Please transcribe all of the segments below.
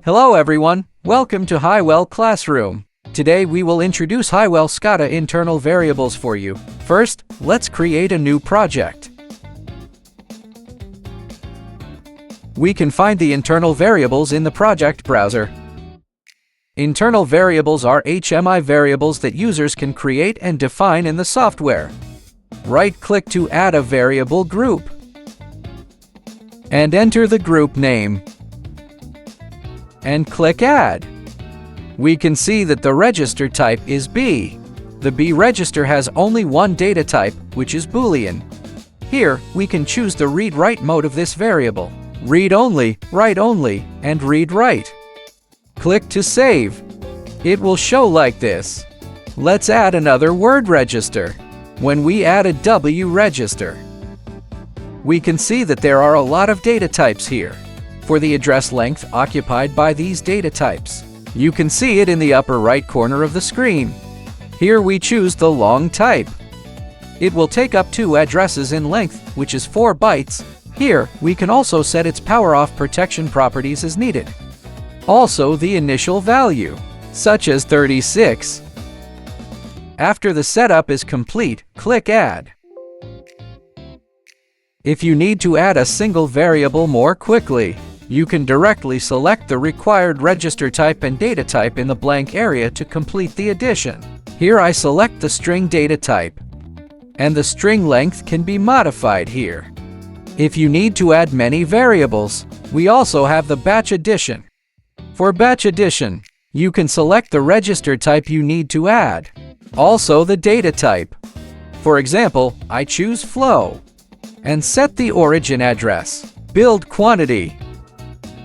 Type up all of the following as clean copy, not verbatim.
Hello everyone, welcome to Haiwell Classroom. Today we will introduce Haiwell SCADA internal variables for you. First, let's create a new project. We can find the internal variables in the project browser. Internal variables are HMI variables that users can create and define in the software. Right-click to add a variable group and enter the group name. And click Add. We can see that the register type is B. The B register has only one data type, which is Boolean. Here, we can choose the read-write mode of this variable: read only, write only, and read-write. Click to save. It will show like this. Let's add another word register. When we add a W register, we can see that there are a lot of data types here. For the address length occupied by these data types, you can see it in the upper right corner of the screen. Here we choose the long type. It will take up 2 addresses in length, which is 4 bytes. Here, we can also set its power-off protection properties as needed. Also the initial value, such as 36. After the setup is complete, click Add. If you need to add a single variable more quickly, you can directly select the required register type and data type in the blank area to complete the addition. Here I select the string data type, and the string length can be modified here. If you need to add many variables, we also have the batch addition. For batch addition, you can select the register type you need to add, also the data type. For example, I choose flow, and set the origin address, build quantity.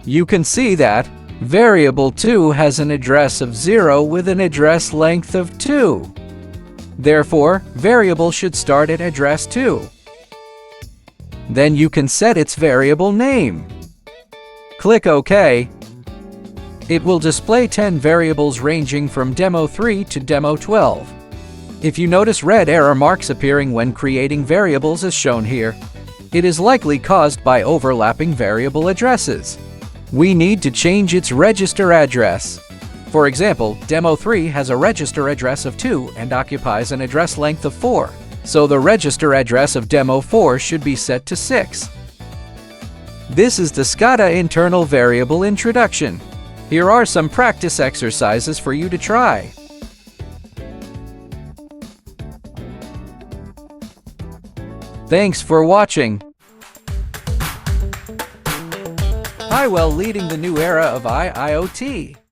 You can see that variable 2 has an address of 0 with an address length of 2. Therefore, variable should start at address 2. Then you can set its variable name. Click OK. It will display 10 variables ranging from demo 3 to demo 12. If you notice red error marks appearing when creating variables as shown here, it is likely caused by overlapping variable addresses. We need to change its register address. For example, demo 3 has a register address of 2 and occupies an address length of 4, so the register address of demo 4 should be set to 6. This is the SCADA internal variable introduction. Here are some practice exercises for you to try. Thanks for watching. Haiwell, leading the new era of IoT.